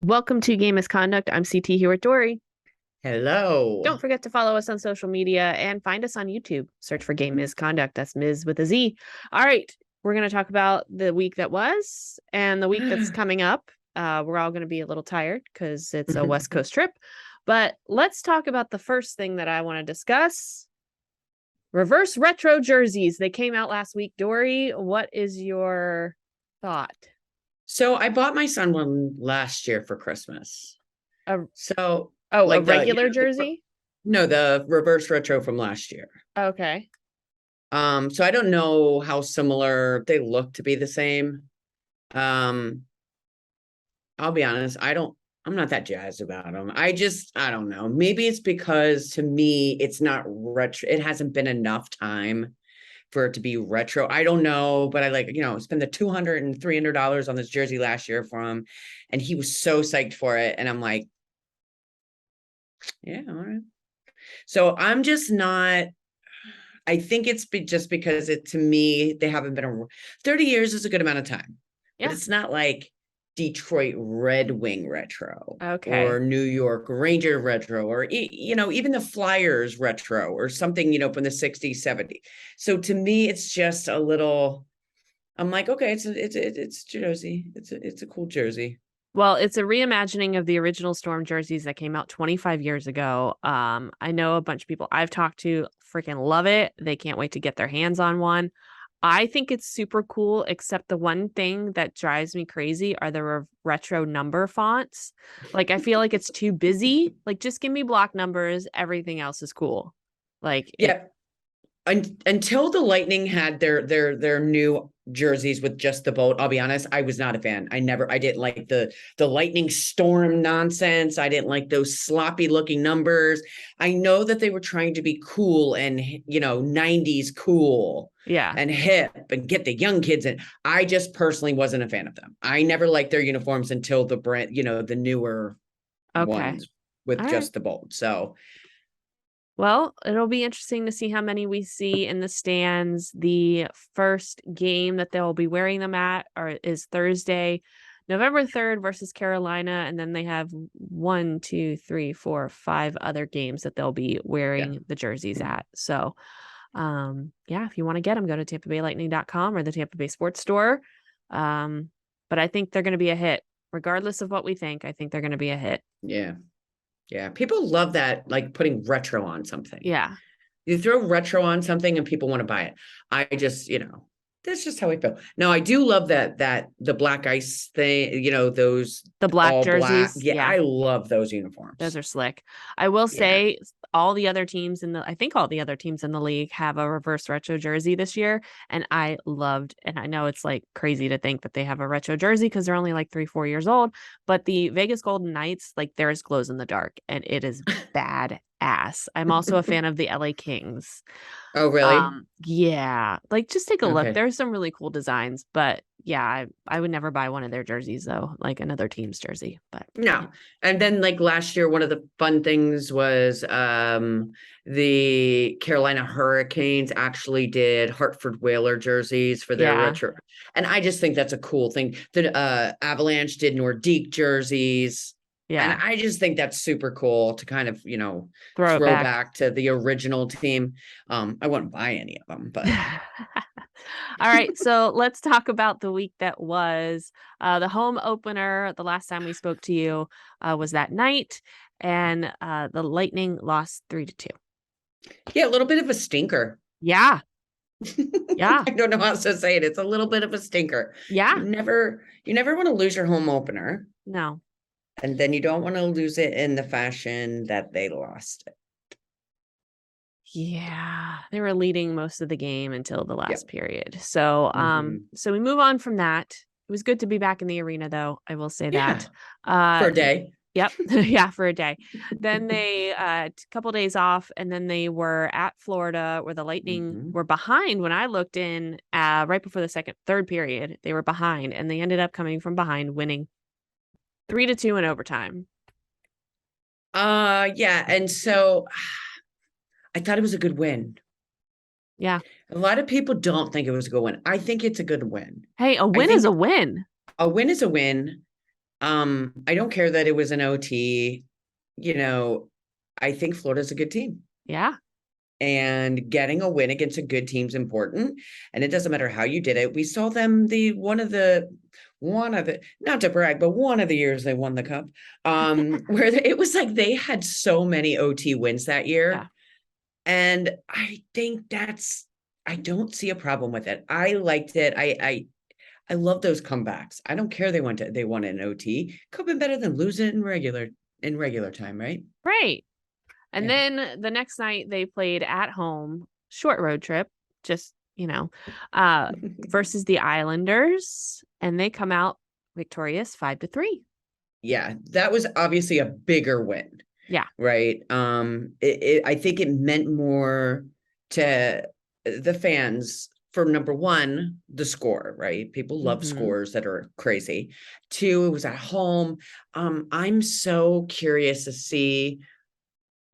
Welcome to Game MizConduct. I'm CT here with Dory. Hello. Don't forget to follow us on social media and find us on YouTube. Search for Game MizConduct. That's Miz with a Z. All right. We're going to talk about the week that was and the week that's coming up. We're all going to be a little tired because it's a West Coast trip. But let's talk about the first thing that I want to discuss. Reverse retro jerseys. They came out last week. Dory, what is your thought? So I bought my son one last year for Christmas. A, So a like regular jersey? no, the reverse retro from last year. Okay. So I don't know how similar they look to be the same. Um, I'll be honest, I'm not that jazzed about them. I don't know. Maybe it's because to me, it's not retro. It hasn't been enough time for it to be retro. I don't know, but I spend the $200 and $300 on this jersey last year for him. And he was so psyched for it. And I'm like, yeah, all right. So I'm just not, I think it's just because to me, they haven't been 30 years is a good amount of time, but Yeah. it's not like Detroit Red Wing retro or Okay. New York Ranger retro or, even the Flyers retro or something, from the 60s, 70s. So to me, it's just a little, I'm like, okay, it's jersey. It's a cool jersey. Well, it's a reimagining of the original Storm jerseys that came out 25 years ago. I know a bunch of people I've talked to freaking love it. They can't wait to get their hands on one. I think it's super cool, except the one thing that drives me crazy are the retro number fonts. Like, I feel like it's too busy. Like, just give me block numbers. Everything else is cool. Like, it, Yeah, until the Lightning had their new jerseys with just the boat, I'll be honest, I was not a fan. I didn't like the Lightning Storm nonsense. I didn't like those sloppy looking numbers. I know that they were trying to be cool and 90s cool yeah. and hip and get the young kids in. I just personally wasn't a fan of them. I never liked their uniforms until the brand, the newer Okay. ones All with right. just the bolt. So Well, it'll be interesting to see how many we see in the stands. The first game that they'll be wearing them at is Thursday, November 3rd versus Carolina. And then they have one, two, three, four, five other games that they'll be yeah. wearing the jerseys at. So, yeah, if you want to get them, go to TampaBayLightning.com or the Tampa Bay Sports Store. But I think they're going to be a hit. Regardless of what we think, I think they're going to be a hit. Yeah. Yeah, people love that, like putting retro on something. Yeah. You throw retro on something and people want to buy it. I just, that's just how I feel. Now, I do love that the black ice thing, those The black all black. jerseys. Yeah, Yeah. I love those Those uniforms. are slick. I will Yeah. say I think all the other teams in the league have a reverse retro jersey this year. And I know it's like crazy to think that they have a retro jersey because they're only like 3, 4 years old. But the Vegas Golden Knights, like theirs glows in the dark and it is bad ass. I'm also a fan of the LA Kings. Oh, really? Yeah, like just take a look. Okay. There's some really cool designs, but yeah, I would never buy one of their jerseys though, like another team's jersey. But No. And then like last year, one of the fun things was the Carolina Hurricanes actually did Hartford Whaler jerseys for their yeah, retro. And I just think that's a cool thing. The Avalanche did Nordique jerseys. And yeah, I just think that's super cool to kind of, throw it throw back. back to the original team. I wouldn't buy any of them, but All right, so let's talk about the week that was. The home opener, the last time we spoke to you, was that night, and the Lightning lost 3-2. yeah, a little bit of a stinker. Yeah, yeah, I don't know how else to say it. It's a little bit of a stinker. yeah. You never want to lose your home opener. No, And then you don't want to lose it in the fashion that they lost it. yeah, they were leading most of the game until the last Yep. period. So, Mhm. so we move on from that. It was good to be back in the arena, though. I will say Yeah. that. For a day. Yep. Yeah, for a day. Then they a couple days off and then they were at Florida where the Lightning Mhm. were behind when I looked in right before the third period. They were behind and they ended up coming from behind winning 3-2 in overtime. Yeah. And so I thought it was a good win. Yeah. A lot of people don't think it was a good win. I think it's a good win. Hey, a I win is think a win. a win is a win. I don't care that it was an OT. You know, I think Florida's a good team. Yeah. And getting a win against a good team's important. And it doesn't matter how you did it. We saw them one of the not to brag, but one of the years they won the cup. Where it was like they had so many OT wins that year. Yeah. And I think I don't see a problem with it. I liked it. I love those comebacks. I don't care they won an OT. Could have been better than losing it in regular time, right? Right. And Yeah. then the next night they played at home, short road trip, just, versus the Islanders, and they come out victorious 5-3. Yeah, that was obviously a bigger win. Yeah. Right. I think it meant more to the fans for number one, the score, right? People love scores that are crazy. Two, it was at home. I'm so curious to see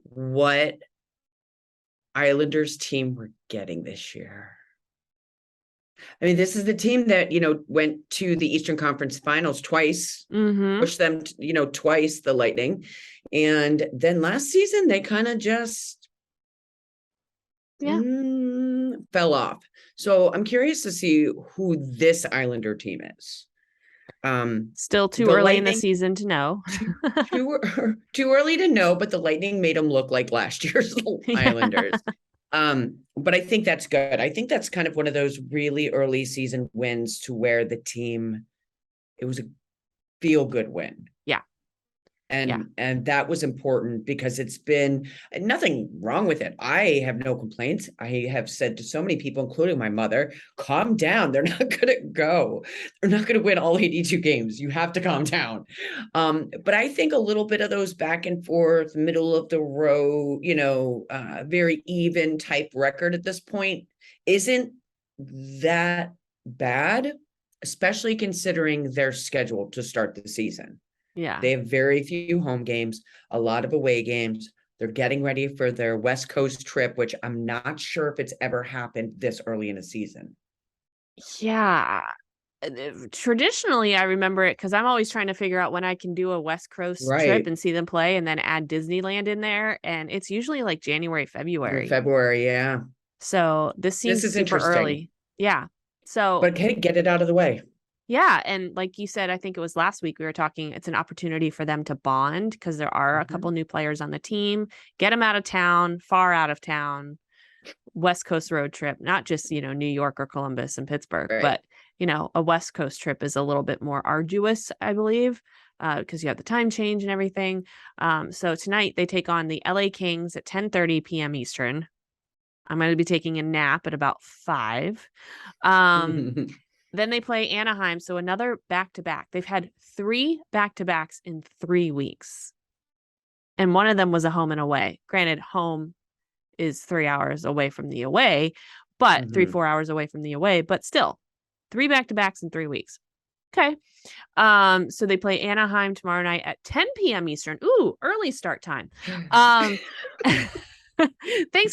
what Islanders team we're getting this year. I mean, this is the team that, went to the Eastern Conference Finals twice, pushed them, twice, the Lightning. And then last season, they kind of just fell off. So I'm curious to see who this Islander team is. Still too early in the season to know. too early to know, but the Lightning made them look like last year's Islanders. But I think that's good. I think that's kind of one of those really early season wins to where it was a feel good win. Yeah. And that was important because it's been nothing wrong with it. I have no complaints. I have said to so many people, including my mother, calm down. They're not going to go. They're not going to win all 82 games. You have to calm down. But I think a little bit of those back and forth, middle of the road, very even type record at this point isn't that bad, especially considering their schedule to start the season. Yeah. They have very few home games, a lot of away games. They're getting ready for their West Coast trip, which I'm not sure if it's ever happened this early in a season. Yeah. Traditionally, I remember it because I'm always trying to figure out when I can do a West Coast trip and see them play and then add Disneyland in there. And it's usually like January, February. Yeah. So this seems super early. Yeah. So, but hey, get it out of the way. Yeah. And like you said, I think it was last week we were talking, it's an opportunity for them to bond because there are a couple new players on the team. Get them out of town, far out of town, West Coast road trip, not just, New York or Columbus and Pittsburgh, but, a West Coast trip is a little bit more arduous, I believe, because you have the time change and everything. So tonight they take on the LA Kings at 10:30 p.m. Eastern. I'm going to be taking a nap at about 5. Then they play Anaheim. So another back-to-back. They've had 3 back-to-backs in 3 weeks. And one of them was a home and away. Granted, home is 3 hours away from the away, but 3-4 hours away from the away, but still 3 back-to-backs in 3 weeks. Okay. So they play Anaheim tomorrow night at 10 p.m. Eastern. Ooh, early start time. Thanks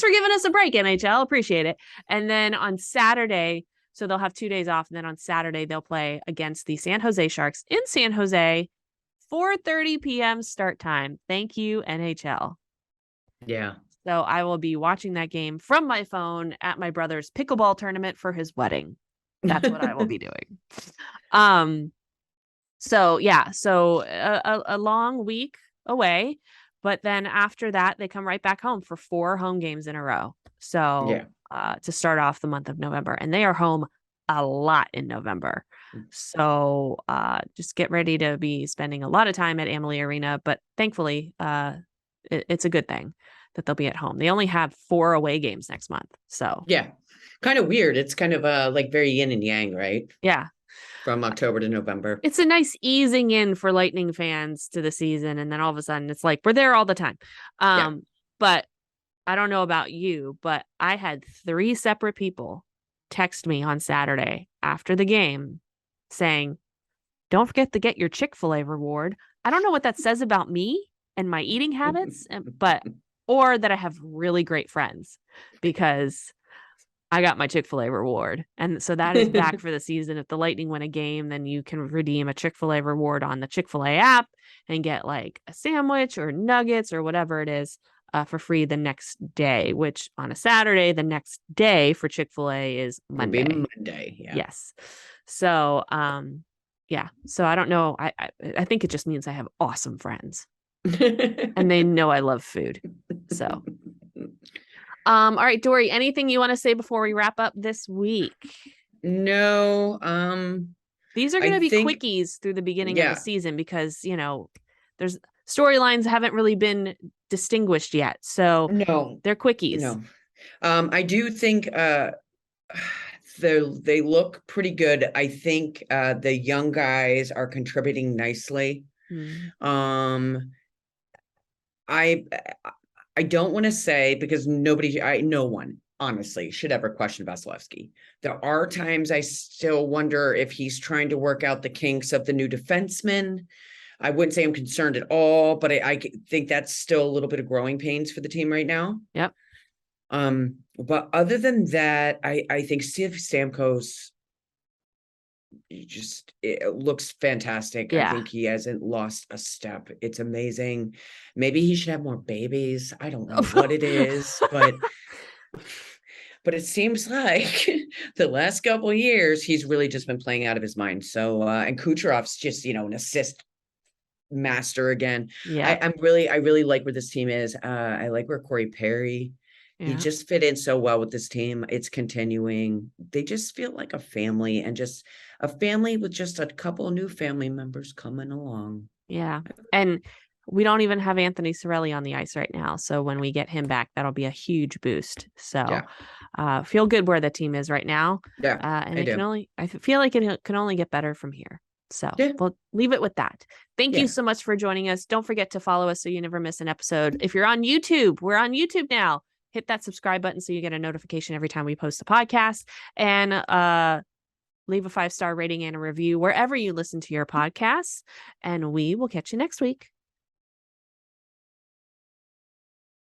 for giving us a break, NHL. Appreciate it. And then on Saturday, so they'll have 2 days off. And then on Saturday, they'll play against the San Jose Sharks in San Jose, 4:30 p.m. start time. Thank you, NHL. Yeah. So I will be watching that game from my phone at my brother's pickleball tournament for his wedding. That's what I will be doing. So a long week away, but then after that, they come right back home for 4 home games in a row. So to start off the month of November, and they are home a lot in November. So just get ready to be spending a lot of time at Amalie Arena, but thankfully it's a good thing that they'll be at home. They only have 4 away games next month. So yeah, kind of weird. It's kind of like very yin and yang, right? Yeah. From October to November. It's a nice easing in for Lightning fans to the season. And then all of a sudden it's like, we're there all the time. But I don't know about you, but I had 3 separate people text me on Saturday after the game saying, don't forget to get your ChickfilA reward. I don't know what that says about me and my eating habits, or that I have really great friends, because I got my Chick-fil-A reward. And so that is back for the season. If the Lightning win a game, then you can redeem a Chick-fil-A reward on the Chick-fil-A app and get like a sandwich or nuggets or whatever it is for free the next day, which on a Saturday, the next day for Chick-fil-A is Monday. It'll be Monday. Yeah. Yes. So, yeah. So I don't know. I think it just means I have awesome friends and they know I love food. So, all right, Dory, anything you want to say before we wrap up this week? No. These are going to be quickies through the beginning of the season because, there's storylines haven't really been distinguished yet. So they're quickies. No. I do think they look pretty good. I think the young guys are contributing nicely. I don't want to say because no one honestly should ever question Vasilevsky. There are times I still wonder if he's trying to work out the kinks of the new defenseman. I wouldn't say I'm concerned at all, but I think that's still a little bit of growing pains for the team right now. Yep. But other than that, I think Steve Stamkos, it looks fantastic. Yeah. I think he hasn't lost a step. It's amazing. Maybe he should have more babies. I don't know what it is, but it seems like the last couple of years, he's really just been playing out of his mind. So, and Kucherov's just, an assist master again. Yeah. I really like where this team is. I like where Corey Perry, he just fit in so well with this team. It's continuing. They just feel like a family and just a family with just a couple of new family members coming along. Yeah. And we don't even have Anthony Cirelli on the ice right now. So when we get him back, that'll be a huge boost. So feel good where the team is right now. Yeah. And I feel like it can only get better from here. So we'll leave it with that. Thank you so much for joining us. Don't forget to follow us so you never miss an episode. If you're on YouTube, we're on YouTube now. Hit that subscribe button so you get a notification every time we post a podcast, and leave a 5-star rating and a review wherever you listen to your podcasts. And we will catch you next week.